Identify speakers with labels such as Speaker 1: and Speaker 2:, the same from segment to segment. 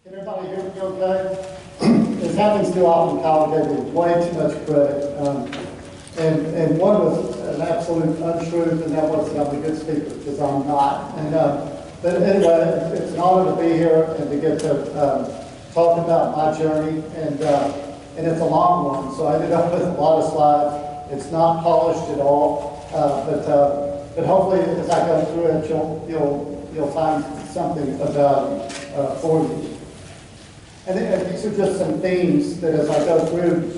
Speaker 1: Can everybody hear me okay? As happens too often, Kyle gave me way too much credit. And one was an absolute untruth, and that was that I'm a good speaker, because I'm not. But anyway, it's an honor to be here and to get to talk about my journey. And it's a long one, so I ended up with a lot of slides. It's not polished at all, but hopefully as I go through it, you'll find something about for you. And these are just some themes that as I go through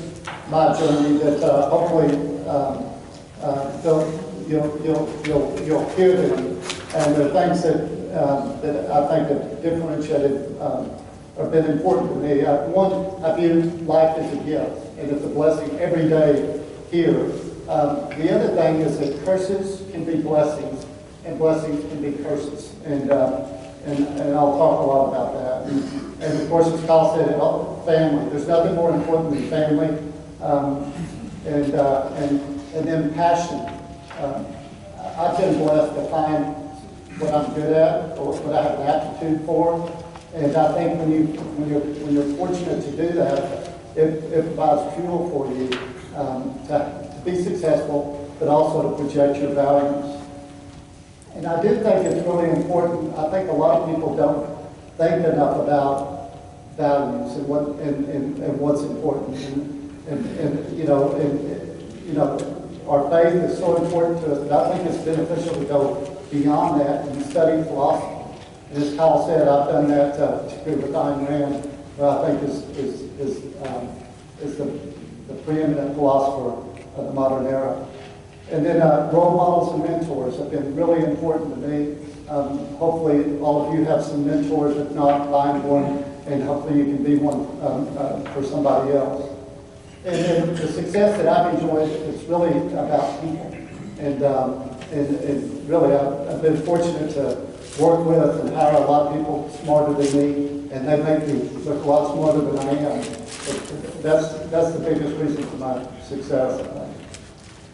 Speaker 1: my journey that hopefully you'll hear them. And there are things that I think have differentiated or been important to me. One, I view life as a gift, and it's a blessing every day here. The other thing is that curses can be blessings, and blessings can be curses. And I'll talk a lot about that. And of course, as Kyle said, family. There's nothing more important than family. And then passion. I've been blessed to find what I'm good at, or what I have an aptitude for. And I think when you're fortunate to do that, it provides fuel for you to be successful, but also to project your values. And I do think it's really important. I think a lot of people don't think enough about values and what's important. Our faith is so important to us, but I think it's beneficial to go beyond that and study philosophy. And as Kyle said, I've done that particularly with Ayn Rand, who I think is the preeminent philosopher of the modern era. And then role models and mentors have been really important to me. Hopefully all of you have some mentors, if not, find one, and hopefully you can be one for somebody else. And then the success that I've enjoyed is really about people. And really I've been fortunate to work with and hire a lot of people smarter than me, and they make me look a lot smarter than I am. That's the biggest reason for my success, I think.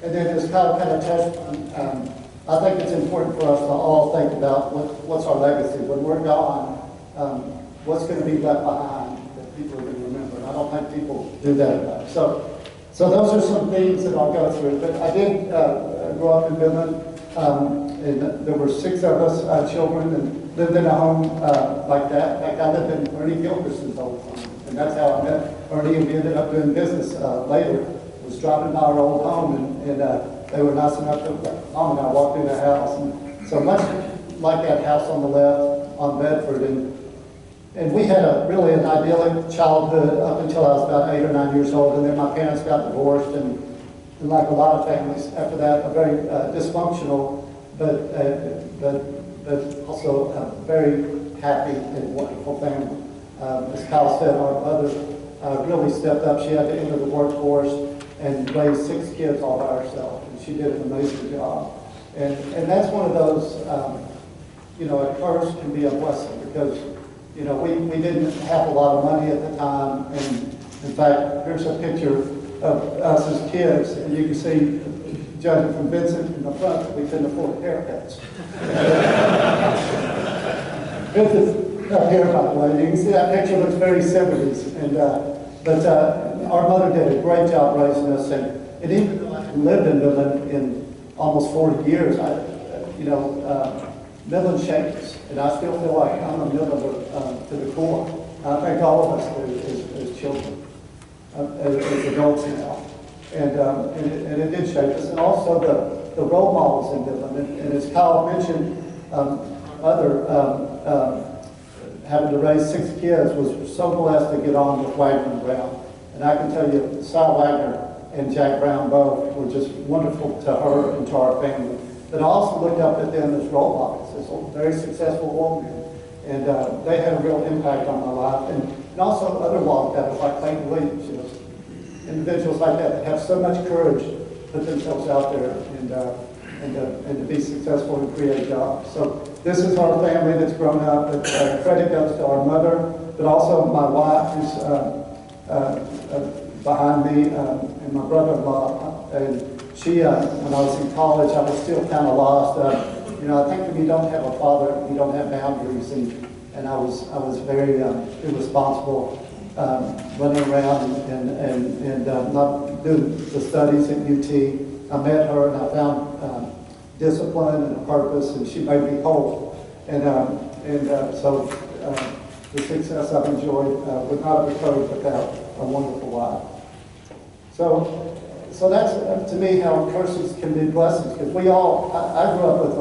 Speaker 1: And then as Kyle kind of touched on, I think it's important for us to all think about what's our legacy. When we're gone, what's going to be left behind that people are going to remember. And I don't think people do that enough. So those are some themes that I'll go through. But I did grow up in Midland, and there were 6 of us children, and lived in a home like that. In fact, I lived in Ernie Gilkerson's old home, and that's how I met Ernie, and we ended up doing business later. Was driving by our old home, and they were nice enough to, Mom and I walked in the house, and so much like that house on the left on Bedford, and we had really an idyllic childhood up until I was about 8 or 9 years old, and then my parents got divorced, and like a lot of families after that, a very dysfunctional, but also a very happy and wonderful family. As Kyle said, our mother really stepped up. She had to enter the workforce and raised 6 kids all by herself, and she did an amazing job. And that's one of those, a curse can be a blessing, because we didn't have a lot of money at the time, and in fact, here's a picture of us as kids, and you can see, judging from Vincent in the front, that we couldn't afford haircuts. Vincent's up here, by the way. You can see that picture looks very 70s, but our mother did a great job raising us, and even though I lived in Midland in almost 40 years, Midland shaped us, and I still feel like I'm a Midlander to the core. I think all of us do as children, as adults now, and it did shape us, and also the role models in Midland, and as Kyle mentioned, having to raise 6 kids was so blessed to get on with Wagner and Brown. And I can tell you, Cy Wagner and Jack Brown both were just wonderful to her and to our family. But I also looked up at them as role models, as very successful women. And they had a real impact on my life. And also other wildcatters like Clayton Williams, individuals like that have so much courage to put themselves out there and to be successful and create jobs. So this is our family that's grown up. Credit goes to our mother, but also my wife, who's behind me, and my brother-in-law. And she, when I was in college, I was still kind of lost. I think when you don't have a father, you don't have boundaries, and and I was very irresponsible, running around and not doing the studies at UT. I met her and I found discipline and a purpose, and she made me whole. So the success I've enjoyed would not have occurred without a wonderful wife. So that's to me how curses can be blessings. Because we all, I grew up with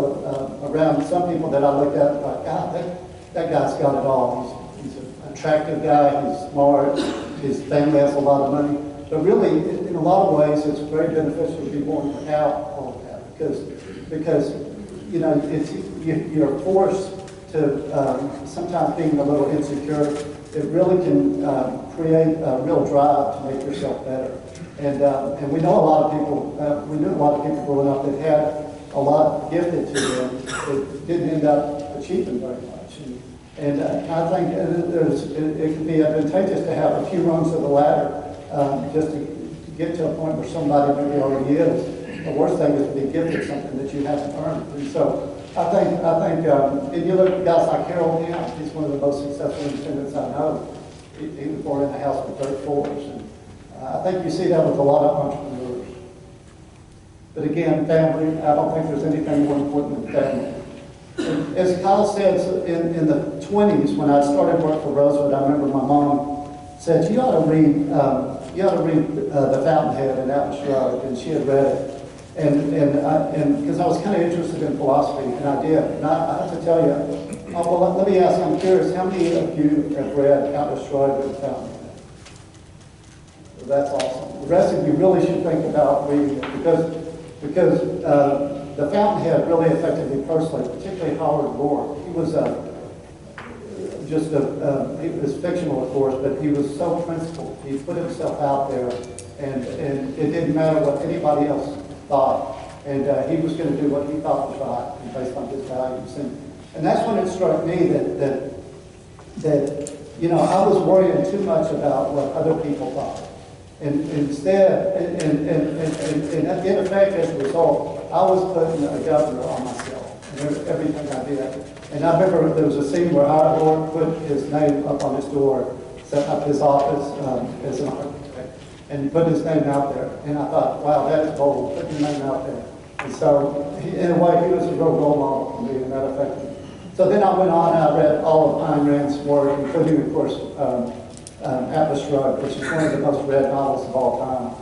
Speaker 1: around some people that I looked at like, God, that guy's got it all. He's an attractive guy. He's smart. His family has a lot of money. But really, in a lot of ways, it's very beneficial to be born without all of that, because you know you're forced to sometimes being a little insecure. It really can create a real drive to make yourself better. And we know a lot of people. We knew a lot of people growing up that had a lot gifted to them that didn't end up achieving very much. And I think it can be advantageous to have a few rungs of the ladder. Just to get to a point where somebody maybe already is. The worst thing is to be gifted something that you haven't earned. And so I think, and you look at guys like Harold Camp, he's one of the most successful independents I know. He was born in a house with dirt floors. And I think you see that with a lot of entrepreneurs. But again, family, I don't think there's anything more important than family. And as Kyle said, in the 20s, when I started work for Rosewood, I remember my mom said, you ought to read The Fountainhead and Atlas Shrugged, and she had read it. And because I was kind of interested in philosophy, and I did. And I have to tell you, well, let me ask, I'm curious, how many of you have read Atlas Shrugged and Fountainhead? Well, that's awesome. The rest of you really should think about reading it, because The Fountainhead really affected me personally, particularly Howard Roark. He was he was fictional, of course, but he was so principled. He put himself out there, and it didn't matter what anybody else thought. And he was going to do what he thought was right, and based on his values. And that's when it struck me that I was worrying too much about what other people thought. And instead, and in effect, as a result, I was putting a governor on myself and everything I did. And I remember there was a scene where Howard Roark put his name up on his door, set up his office as an architect, and put his name out there. And I thought, wow, that is bold, put your name out there. And so, in a way, he was a real role model for me, and that affected me. So then I went on and I read all of Ayn Rand's work, including, of course, Atlas Shrugged, which is one of the most read novels of all time.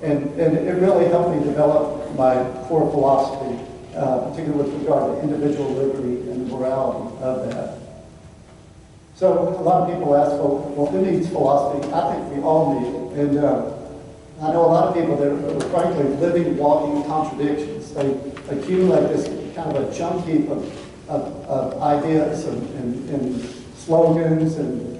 Speaker 1: And it really helped me develop my core philosophy, particularly with regard to individual liberty and the morality of that. So a lot of people ask, well, who needs philosophy? I think we all need it. And I know a lot of people that are frankly living, walking contradictions. They accumulate this kind of a junk heap of ideas and slogans and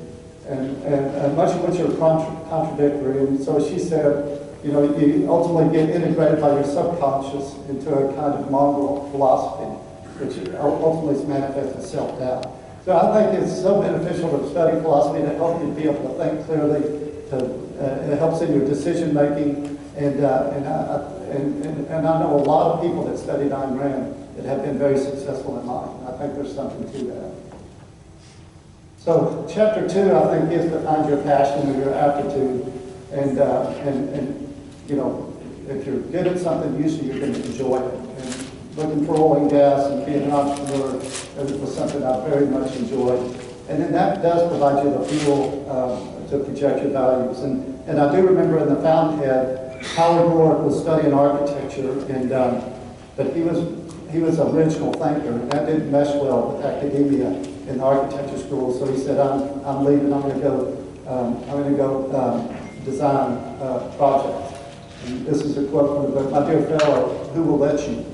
Speaker 1: much of which are contradictory. And so she said, you ultimately get integrated by your subconscious into a kind of mongrel philosophy, which ultimately is manifest as self-doubt. So I think it's so beneficial to study philosophy to help you be able to think clearly. It helps in your decision making, and I know a lot of people that studied Ayn Rand that have been very successful in life. I think there's something to that. So chapter 2, I think, is to find your passion and your aptitude, and if you're good at something, usually you're going to enjoy it. And looking for oil and gas and being an entrepreneur was something I very much enjoyed. And then that does provide you the fuel to project your values. And I do remember in The Fountainhead, Howard Roark was studying architecture, but he was an original thinker, and that didn't mesh well with academia in the architecture school. So he said, I'm leaving. I'm going to go design projects. And this is a quote from the book, "My dear fellow, who will let you?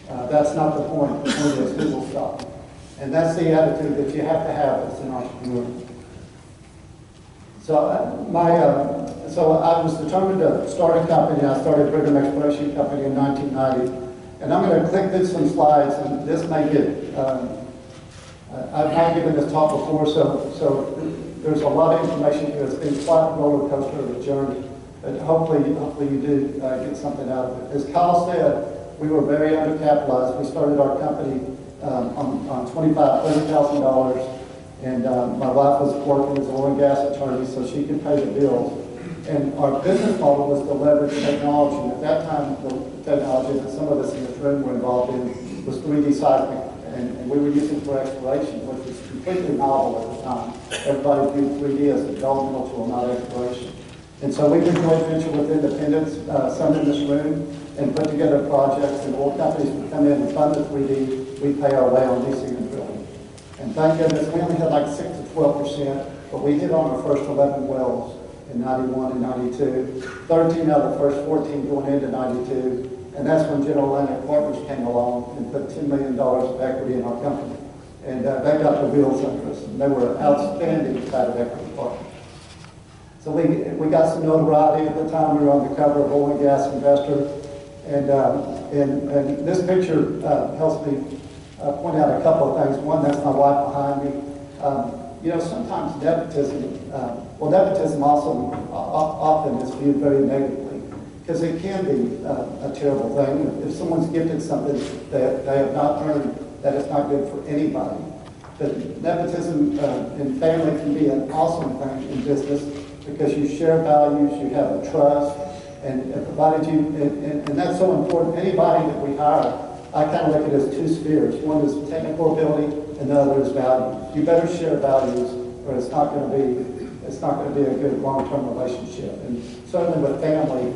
Speaker 1: That's not the point. The point is who will stop you." And that's the attitude that you have to have as an entrepreneur. So I was determined to start a company. I started Brigham Exploration Company in 1990. And I'm going to click through some slides, and this may get, I've not given this talk before, so there's a lot of information here. It's been quite a roller coaster of a journey. But hopefully you do get something out of it. As Kyle said, we were very undercapitalized. We started our company on $30,000. And my wife was working as an oil and gas attorney, so she could pay the bills. And our business model was to leverage technology. And at that time, the technology that some of us in this room were involved in was 3D seismic. And we were using it for exploration, which was completely novel at the time. Everybody viewed 3D as a developmental tool, not exploration. And so we did joint venture with independents, some in this room, and put together projects, and oil companies would come in and fund the 3D. We'd pay our way on leasing and drilling. And thank goodness, we only had like 6 to 12%, but we hit on our first 11 wells in 91 and 92, 13 out of the first 14 going into 92. And that's when General Atlantic Partners came along and put $10 million of equity in our company. And that got the wheels under us. And they were outstanding private equity partners. So we got some notoriety at the time. We were on the cover of Oil and Gas Investor. And this picture helps me point out a couple of things. One, that's my wife behind me. You know, sometimes nepotism, nepotism also often is viewed very negatively, because it can be a terrible thing. If someone's gifted something that they have not earned, that is not good for anybody. But nepotism in family can be an awesome thing in business, because you share values, you have a trust, and it provided you, and that's so important. Anybody that we hire, I kind of look at it as two spheres. One is technical ability, and the other is values. You better share values, or it's not going to be a good long-term relationship. And certainly with family,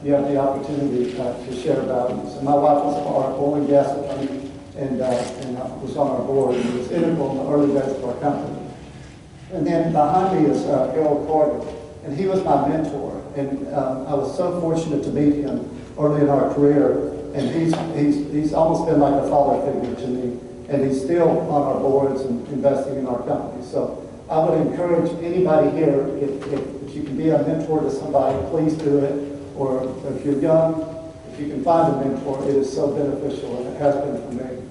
Speaker 1: you have the opportunity to share values. And my wife was our oil and gas attorney, and was on our board, and was integral in the early days of our company. And then behind me is Harold Carter, and he was my mentor. And I was so fortunate to meet him early in our career, and he's almost been like a father figure to me, and he's still on our boards and investing in our company. So I would encourage anybody here, if you can be a mentor to somebody, please do it. Or if you're young, if you can find a mentor, it is so beneficial, and it has been for me.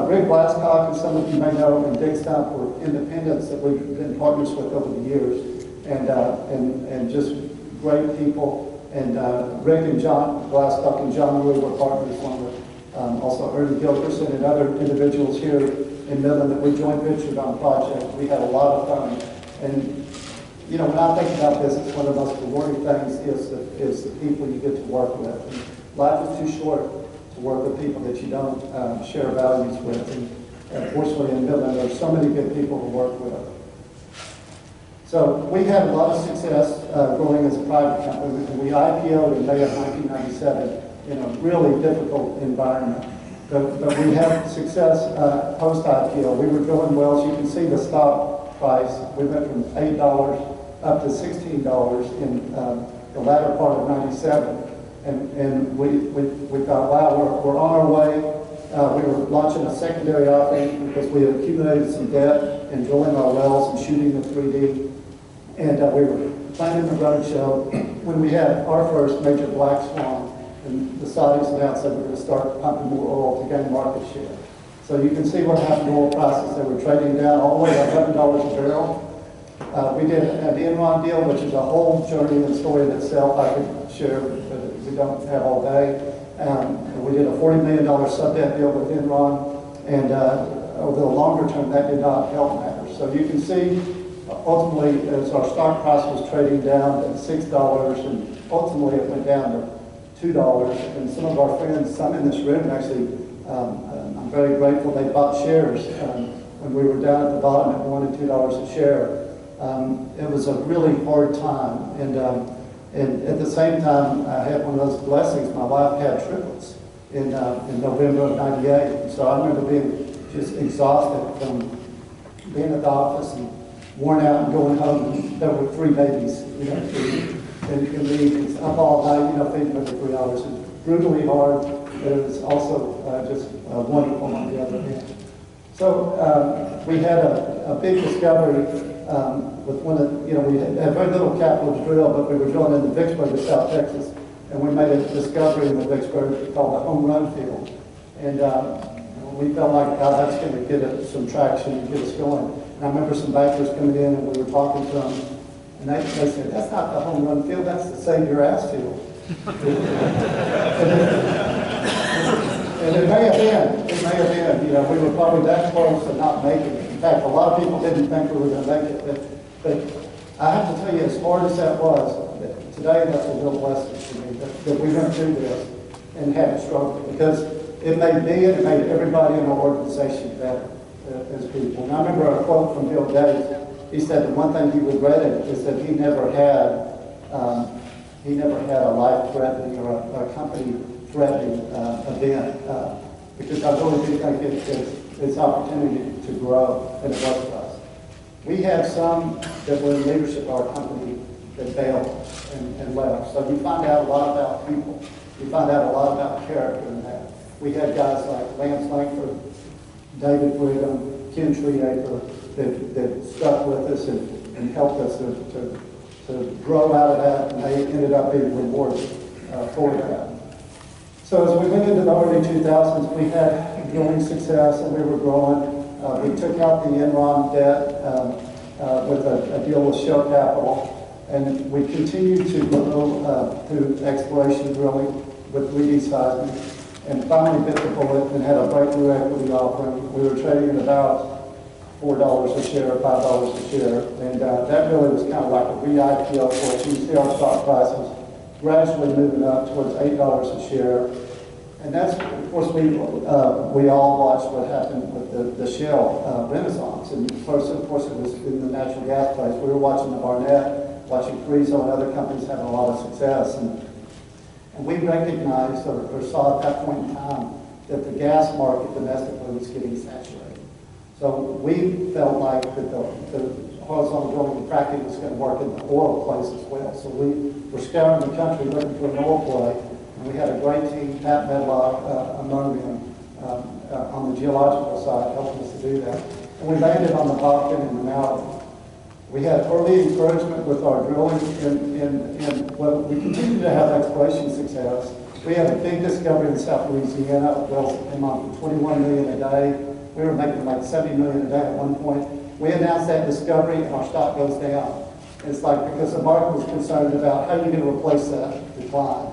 Speaker 1: Rick Glasscock, and some of you may know, and Dick Stump were independents that we've been partners with over the years, and just great people. And Rick and John Glasscock and John Rue were partners, along with also Ernie Gilkerson and other individuals here in Midland that we joint ventured on projects. We had a lot of fun. And you know, when I think about business, one of the most rewarding things is the people you get to work with. And life is too short to work with people that you don't share values with. And fortunately in Midland, there's so many good people to work with. So we had a lot of success growing as a private company. We IPO'd in May of 1997 in a really difficult environment. But we had success post-IPO. We were drilling wells. You can see the stock price. We went from $8 up to $16 in the latter part of 97. And we thought, wow, we're on our way. We were launching a secondary offering because we had accumulated some debt in drilling our wells and shooting the 3D. And we were planning the roadshow when we had our first major black swan. And the Saudis announced that we were going to start pumping more oil to gain market share. So you can see what happened to oil prices. They were trading down all the way to $11 a barrel. We did an Enron deal, which is a whole journey and story in itself I could share, but we don't have all day. We did a $40 million sub-debt deal with Enron, and over the longer term, that did not help matters. So you can see, ultimately, as our stock price was trading down to $6, and ultimately it went down to $2. And some of our friends, some in this room actually, I'm very grateful they bought shares when we were down at the bottom at $1 and $2 a share. It was a really hard time, and at the same time, I had one of those blessings. My wife had triplets in November of '98, so I remember being just exhausted from being at the office and worn out and going home. And there were 3 babies, you know, in the evenings, up all night, feeding them for 3 hours. It was brutally hard, but it was also just wonderful on the other hand. So we had a big discovery with one of, we had very little capital to drill, but we were drilling in the Vicksburg of South Texas, and we made a discovery in the Vicksburg called the Home Run Field. And we felt like, God, that's going to get us some traction and get us going. And I remember some bankers coming in, and we were talking to them, and they said, that's not the home run field, that's the save your ass field. And it may have been, we were probably that close to not making it. In fact, a lot of people didn't think we were going to make it, but I have to tell you, as hard as that was, today that's a real blessing for me, that we went through this and had to struggle, because it made me and it made everybody in our organization better as people. And I remember a quote from Bill Gates. He said the one thing he regretted is that he never had a life-threatening or a company-threatening event, because I really do think it's opportunity to grow, and it was for us. We had some that were in leadership of our company that failed and left. So you find out a lot about people. You find out a lot about character in that. We had guys like Lance Langford, David Brigham, Ken Treaker that stuck with us and helped us to grow out of that, and they ended up being rewarded for that. So as we went into the early 2000s, we had growing success and we were growing. We took out the Enron debt with a deal with Shell Capital, and we continued to grow through exploration drilling with 3D seismic, and finally bit the bullet and had a breakthrough equity offering. We were trading at about $4 a share, $5 a share, and that really was kind of like a re-IPO for us. You see our stock prices gradually moving up towards $8 a share. And that's, of course, we all watched what happened with the Shell renaissance. And first, of course, it was in the natural gas place. We were watching the Barnett, watching Carrizo and other companies having a lot of success. And we recognized or saw at that point in time that the gas market domestically was getting saturated. So we felt like that the horizontal drilling and fracking was going to work in the oil place as well. So we were scouring the country looking for an oil play. And we had a great team, Pat Medlock, among them, on the geological side, helping us to do that. And we landed on the Bakken and the Mountain. We had early encouragement with our drilling, and well, we continued to have exploration success. We had a big discovery in South Louisiana, wells that came on for 21 million a day. We were making like 70 million a day at one point. We announced that discovery, and our stock goes down. It's like because the market was concerned about how you're going to replace that decline.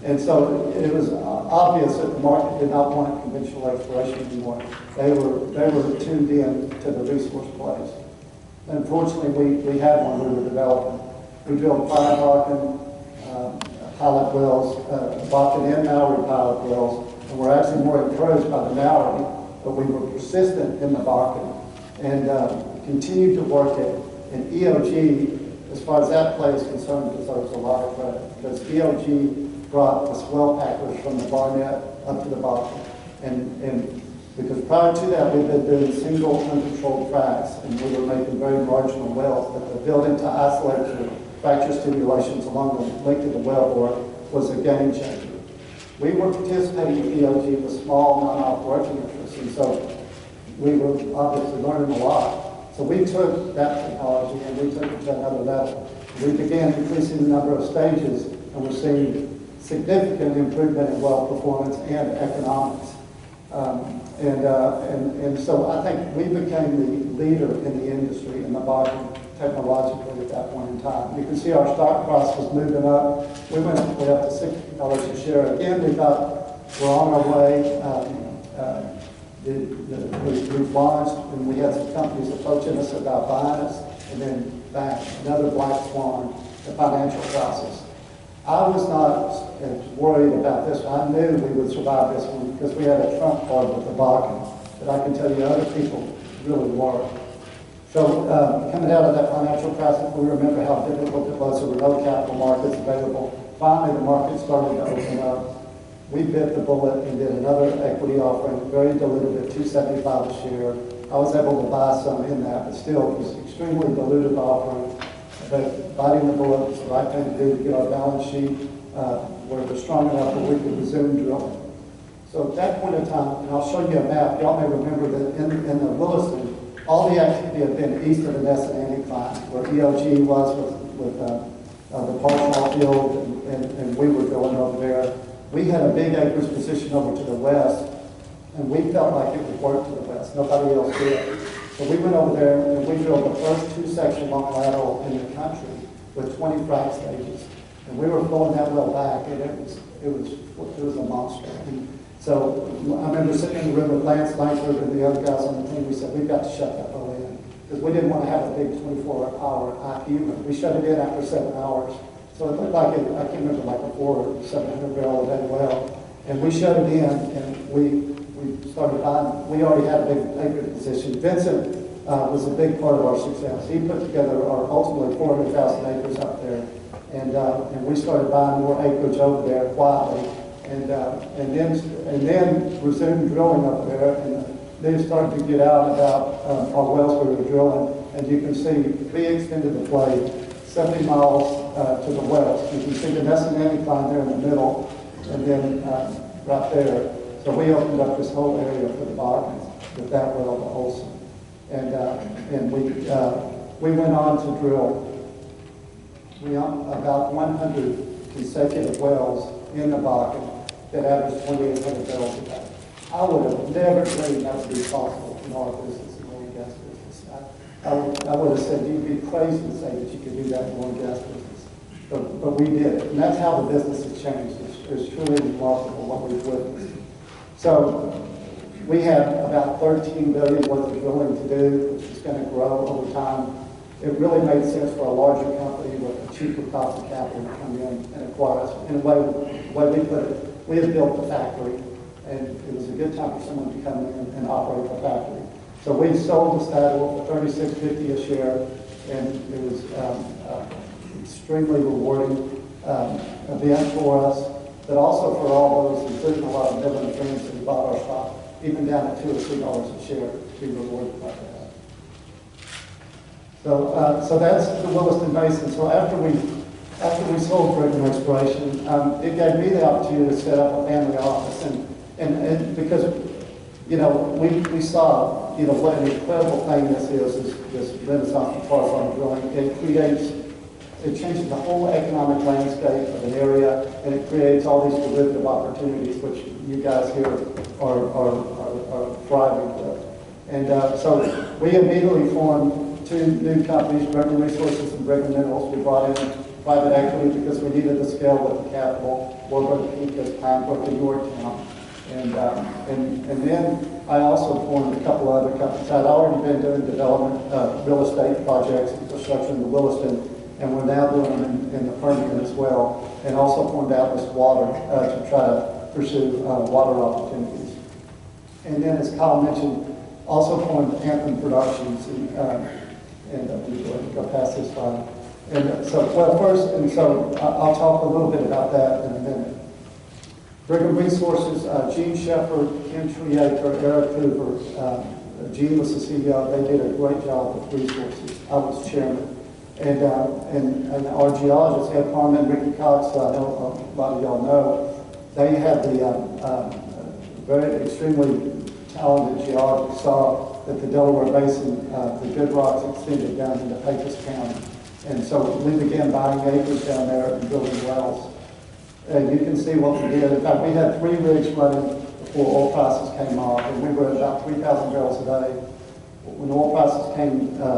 Speaker 1: And so it was obvious that the market did not want conventional exploration anymore. They were tuned in to the resource plays. Unfortunately, we had one we were developing. We drilled 5 Bakken pilot wells, Bakken and Mowry pilot wells, and we're actually more encouraged by the Mowry, but we were persistent in the Bakken and continued to work it. And EOG, as far as that play is concerned, deserves a lot of credit, because EOG brought the swell packers from the Barnett up to the Bakken. And because prior to that, we've been doing single uncontrolled fracks, and we were making very marginal wells, but the ability to isolate your fracture stimulations along the length of the wellbore was a game changer. We were participating with EOG with small non-op working interests, and so we were obviously learning a lot. So we took that technology and we took it to another level. We began increasing the number of stages, and we're seeing significant improvement in well performance and economics. And so I think we became the leader in the industry in the Bakken technologically at that point in time. You can see our stock price was moving up. We went up to $60 a share. Again, we're on our way. We've launched, and we had some companies approaching us about buying us, and then back, another black swan, the financial crisis. I was not as worried about this one. I knew we would survive this one because we had a trump card with the Bakken. But I can tell you other people really were. So coming out of that financial crisis, we remember how difficult it was. There were no capital markets available. Finally, the market started to open up. We bit the bullet and did another equity offering, very dilutive at $2.75 a share. I was able to buy some in that, but still, it was extremely dilutive offering. But biting the bullet was the right thing to do to get our balance sheet where it was strong enough that we could resume drilling. So at that point in time, and I'll show you a map, y'all may remember that in the Williston, all the activity had been east of the Nesson incline, where EOG was with the Parshaw field, and we were going over there. We had a big acreage position over to the west, and we felt like it would work to the west. Nobody else did. So we went over there and we drilled the first 2-section long lateral in the country with 20 frac stages. And we were pulling that well back, and it was a monster. And so I remember sitting in the room with Lance Langford and the other guys on the team. We said, we've got to shut that well in. because we didn't want to have a big 24-hour IP room. We shut it in after 7 hours. So it looked like I can't remember, like a 400 or 700 barrel a day well. And we shut it in, and we started buying. We already had a big acreage position. Vincent was a big part of our success. He put together our ultimately 400,000 acres up there, and we started buying more acreage over there quietly, and then resumed drilling up there, and they started to get out about our wells we were drilling, and you can see we extended the play 70 miles to the west. You can see the Nesson incline there in the middle, and then right there. So we opened up this whole area for the Bakken with that well, the Olson. And we went on to drill about 100 consecutive wells in the Bakken that averaged 2,800 barrels a day. I would have never dreamed that would be possible in our business, in the oil and gas business. I would have said you'd be crazy to say that you could do that in the oil and gas business. But we did it. And that's how the business has changed. It's truly remarkable what we've witnessed. So we have about 13 billion worth of drilling to do, which is going to grow over time. It really made sense for a larger company with a cheaper cost of capital to come in and acquire us. In a way we put it, we had built the factory, and it was a good time for someone to come in and operate the factory. So we sold the Statoil for $36.50 a share, and it was extremely rewarding event for us, but also for all those, including a lot of Midland friends who bought our stock, even down at $2 or $3 a share, to be rewarded by that. So that's the Williston Basin. So after we sold Brigham Exploration, it gave me the opportunity to set up a family office, and because we saw what an incredible thing this is this renaissance of horizontal drilling. It changes the whole economic landscape of an area, and it creates all these derivative opportunities, which you guys here are thriving with. And so we immediately formed two new companies, Brigham Resources and Brigham Minerals. We brought in private equity because we needed to scale with the capital, Warburg, Pecos, Pinebrook, and Yorktown. And then I also formed a couple other companies. I'd already been doing development, real estate projects, infrastructure in the Williston, and we're now doing them in the Permian as well, and also formed Atlas Water to try to pursue water opportunities. And then, as Kyle mentioned, also formed Anthem Productions, and go past this slide. And so I'll talk a little bit about that in a minute. Brigham Resources, Gene Shepard, Ken Triaker, Eric Hoover, Gene was the CEO. They did a great job with resources. I was chairman. And our geologist, Ed Parman and Ricky Cox, I know a lot of y'all know, they had the very extremely talented geologists saw that the Delaware Basin, the good rocks extended down into Pecos County. And so we began buying acres down there and building wells. And you can see what we did. In fact, we had 3 rigs running before oil prices came off, and we were at about 3,000 barrels a day. When oil prices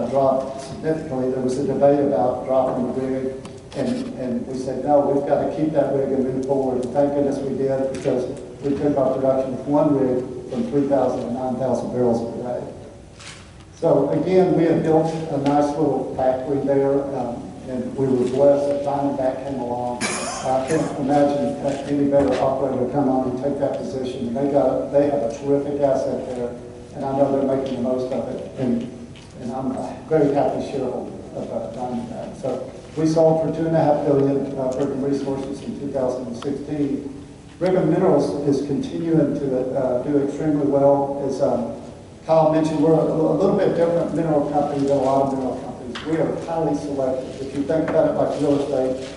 Speaker 1: dropped significantly, there was a debate about dropping the rig, and we said, no, we've got to keep that rig and move forward. And thank goodness we did, because we took our production with 1 rig from 3,000 to 9,000 barrels per day. So again, we had built a nice little factory there, and we were blessed that Diamondback came along. I can't imagine any better operator to come on and take that position. And they have a terrific asset there, and I know they're making the most of it. And I'm a very happy shareholder of Diamondback. So we sold for $2.5 billion Brigham Resources in 2016. Brigham Minerals is continuing to do extremely well. As Kyle mentioned, we're a little bit different mineral company than a lot of mineral companies. We are highly selective. If you think about it like real estate,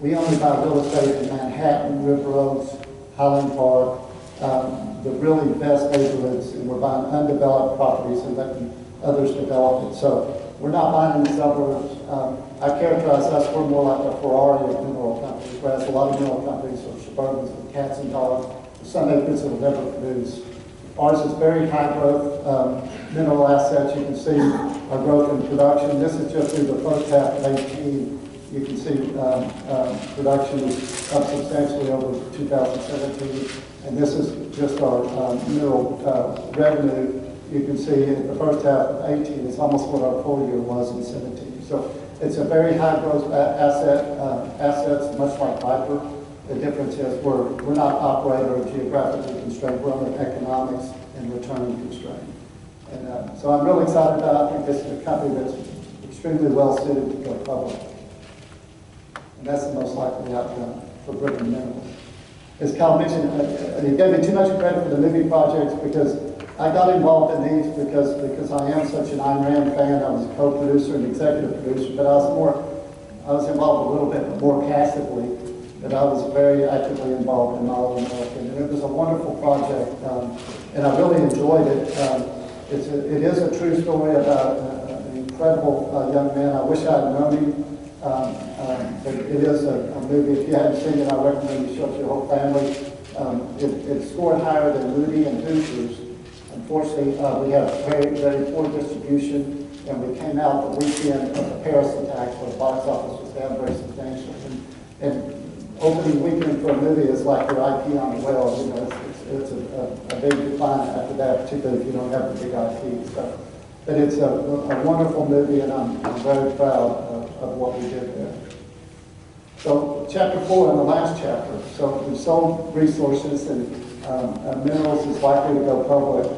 Speaker 1: we only buy real estate in Manhattan, River Oaks, Highland Park, the really best neighborhoods, and we're buying undeveloped properties and letting others develop it. So we're not buying in the suburbs. I characterize us, we're more like a Ferrari of mineral companies, whereas a lot of mineral companies are suburbans with cats and dogs, some acres that will never produce. Ours is very high growth mineral assets. You can see our growth in production. This is just through the first half of 2018. You can see production is up substantially over 2017. And this is just our mineral revenue you can see in the first half of 18, it's almost what our full year was in 17. So it's a very high growth assets, much like Viper. The difference is we're not operator or geographically constrained, we're only economics and return constrained. And so I'm really excited about it. I think this is a company that's extremely well suited to go public. And that's the most likely outcome for Brigham Minerals. As Kyle mentioned, he gave me too much credit for the movie projects because I got involved in these because I am such an Ayn Rand fan. I was a co-producer and executive producer, but I was involved a little bit more passively, but I was very actively involved in Model American. And it was a wonderful project, and I really enjoyed it. It is a true story about an incredible young man. I wish I had known him. But it is a movie. If you haven't seen it, I recommend you show it to your whole family. It scored higher than Moody and Hoosiers. Unfortunately, we have very, very poor distribution, and we came out the weekend of the Paris attacks where the box office was down very substantially. And opening weekend for a movie is like your IP on the well. You know, it's a big decline after that, particularly if you don't have the big IP. So, but it's a wonderful movie, and I'm very proud of what we did there. So chapter 4 in the last chapter. So we sold resources, and minerals is likely to go public.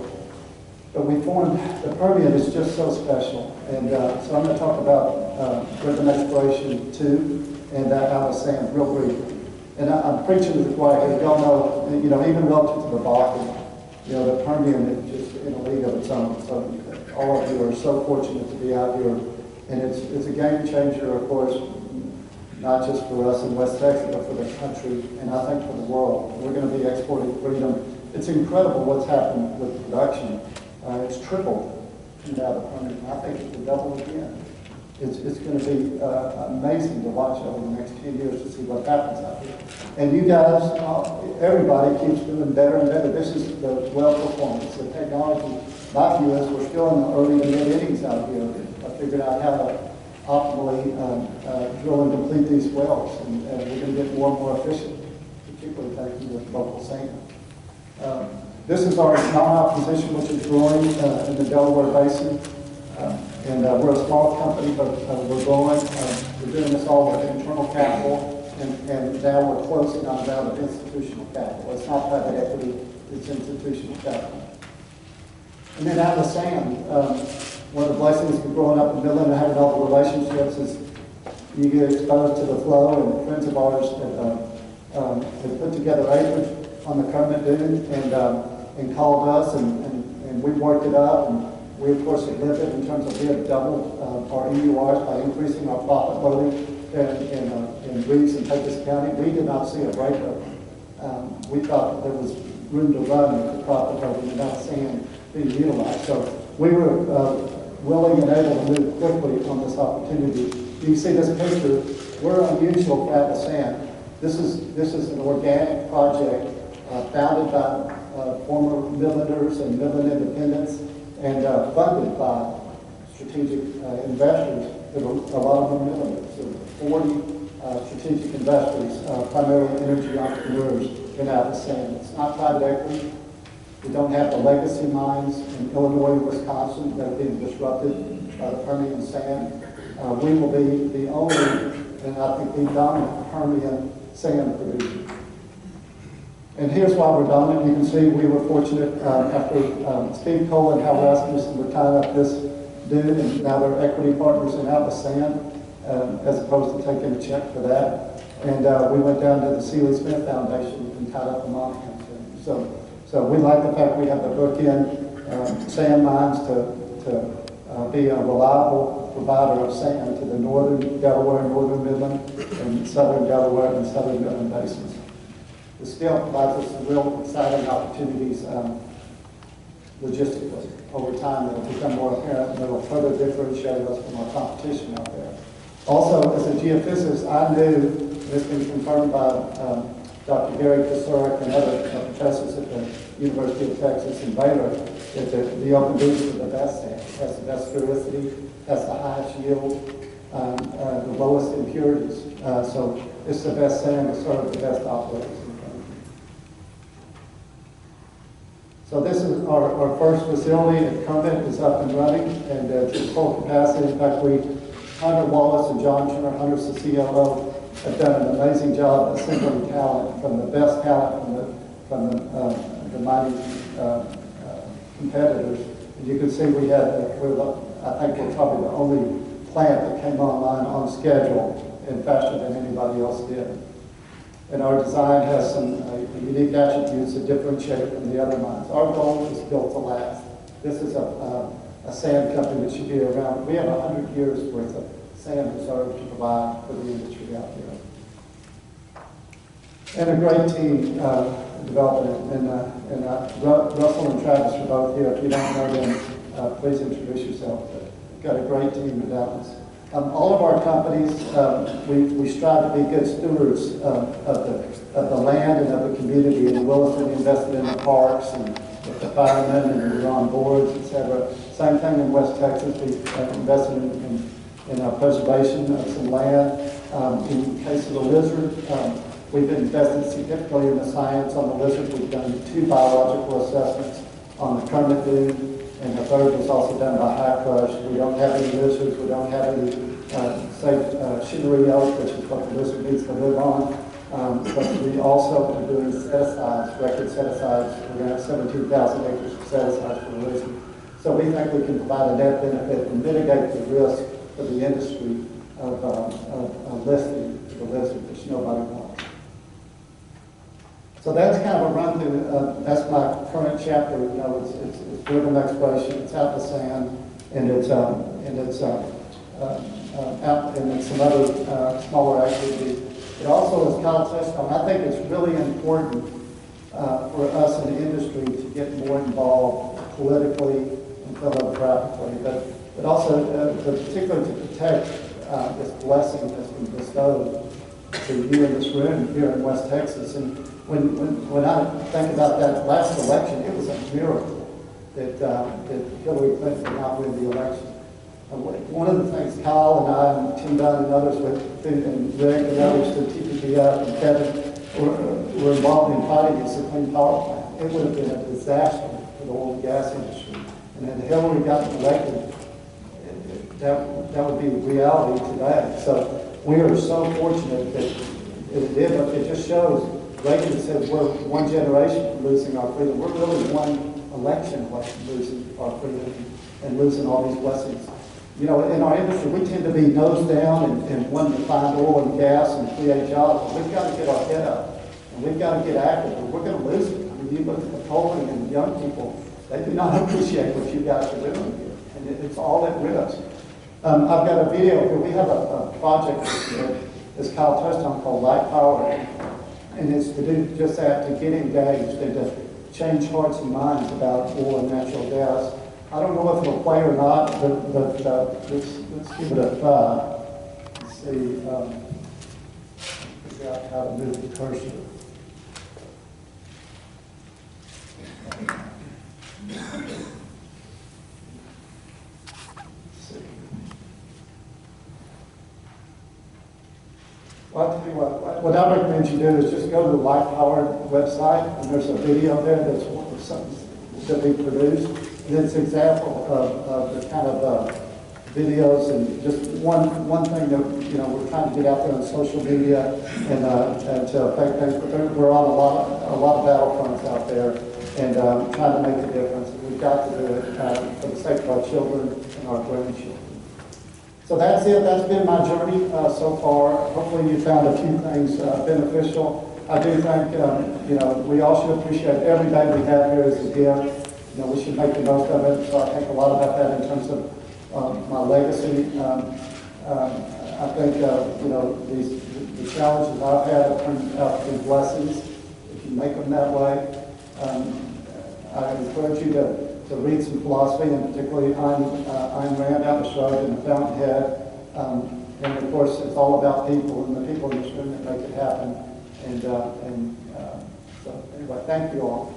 Speaker 1: But we formed, the Permian is just so special. And so I'm going to talk about Brigham Exploration 2 and out of sand real briefly. And I'm preaching to the choir because y'all know, even relative to the Bakken, the Permian is just in a league of its own. So all of you are so fortunate to be out here. And it's a game changer, of course, not just for us in West Texas, but for the country, and I think for the world. We're going to be exporting freedom. It's incredible what's happened with production. It's tripled out of the Permian. I think it will double again. It's going to be amazing to watch over the next 10 years to see what happens out here. And you guys, everybody keeps doing better and better. This is the well performance, the technology. My view is we're still in the early to mid innings out here. I figured out how to optimally drill and complete these wells, and we're going to get more and more efficient, particularly thanks to local sand. This is our non-op position, which is growing in the Delaware Basin. And we're a small company, but we're growing. We're doing this all with internal capital, and now we're closing on a round of institutional capital. It's not private equity, it's institutional capital. And then out of the sand, one of the blessings of growing up in Midland and having all the relationships is you get exposed to the flow, and friends of ours have put together acreage on the Kermit Dune and called us, and we worked it up, and we of course have lived it in terms of we have doubled our EURs by increasing our profit loading in Reeves and Pecos County. We did not see a breakup. We thought there was room to run with the profit loading without sand being utilized. So we were willing and able to move quickly on this opportunity. You can see this picture. We're unusual for out of sand. This is an organic project founded by former Midlanders and Midland independents, and funded by strategic investors. There were a lot of them Midlanders. There were 40 strategic investors, primarily energy entrepreneurs, in out of sand. It's not private equity. We don't have the legacy mines in Illinois and Wisconsin that are being disrupted by the Permian sand. We will be the only, and I think the dominant Permian sand producer. And here's why we're dominant. You can see we were fortunate after Steve Cole and Hal Rasmussen were tying up this dune, and now they're equity partners in Atlas Sand, as opposed to taking a check for that. And we went down to the Sealy Smith Foundation and tied up the Monacan. So we like the fact we have the bookend sand mines to be a reliable provider of sand to the northern Delaware, northern Midland, and southern Delaware and southern Midland basins. The scale provides us some real exciting opportunities logistically. Over time, it'll become more apparent, and it'll further differentiate us from our competition out there. Also, as a geophysicist, I knew, and it's been confirmed by Dr. Gary Kosurik and other professors at the University of Texas and Baylor, that the open beach is the best sand. It has the best sphericity, has the highest yield, the lowest impurities. So it's the best sand to serve the best operators. So this is our first facility at Kermit is up and running, and it's at full capacity. In fact, Hunter Wallace and John Turner, Hunter's the COO, have done an amazing job assembling talent, from the best talent from the mighty competitors. And you can see we had, I think we're probably the only plant that came online on schedule and faster than anybody else did. And our design has some unique attributes that differentiate it from the other mines. Our goal is built to last. This is a sand company that should be around. We have 100 years worth of sand reserve to provide for the industry out there. And a great team development. And Russell and Travis are both here. If you don't know them, please introduce yourself. We've got a great team in Dallas. All of our companies, we strive to be good stewards of the land and of the community. In Williston, we invested in the parks and with the firemen, and we were on boards, etc. Same thing in West Texas. We invested in preservation of some land. In the case of the lizard, we've invested significantly in the science on the lizard. We've done 2 biological assessments on the Kermit dune. And the third was also done by High Crush. We don't have any lizards. We don't have any shinnery oak, which is what the lizard needs to live on. But we also are doing set-asides, record set-asides. We're going to have 17,000 acres of set-asides for the lizard. So we think we can provide a net benefit and mitigate the risk for the industry of listing the lizard, which nobody wants. So that's kind of a run through. That's my current chapter. You know, it's Brigham exploration. It's out the sand, and it's out, and some other smaller activities. It also, as Kyle touched on, I think it's really important for us in the industry to get more involved politically and philanthropically, but also particularly to protect this blessing that's been bestowed to you in this room here in West Texas. And when I think about that last election, it was a miracle that Hillary Clinton did not win the election. One of the things Kyle and I and Tim Dunn and others and Rick and others, the TPPF and Kevin were involved in fighting against the Clean Power Plant. It would have been a disaster for the oil and gas industry. And then Hillary got elected, that would be reality today. So we are so fortunate that it did, but it just shows. Reagan said we're one generation from losing our freedom. We're really one election away from losing our freedom and losing all these blessings. You know, in our industry, we tend to be nose down and wanting to find oil and gas and create jobs. But we've got to get our head up, and we've got to get active, or we're going to lose it. I mean, you look at the polling and the young people, they do not appreciate what you guys are doing here, and it's all at risk. I've got a video here. We have a project that, as Kyle touched on, called Light Power. And it's to do just that, to get engaged and to change hearts and minds about oil and natural gas. I don't know if it'll play or not, but let's give it a try. Let's see, figure out how to move the cursor. Well, I'll tell you what I recommend you do is just go to the Light Power website, and there's a video there that's something that we produced. And it's an example of the kind of videos and just one thing that, you know, we're trying to get out there on social media and to affect things. But we're on a lot of battlefronts out there and trying to make a difference. And we've got to do it for the sake of our children and our grandchildren. So that's it. That's been my journey so far. Hopefully you found a few things beneficial. I do think, you know, we all should appreciate every day we have here as a gift. You know, we should make the most of it. So I think a lot about that in terms of my legacy. I think, you know, the challenges I've had have turned out to be blessings if you make them that way. I encourage you to read some philosophy, and particularly Ayn Rand, Atlas Shrugged, and The Fountainhead. And of course, it's all about people and the people in this room that make it happen. So anyway, thank you all.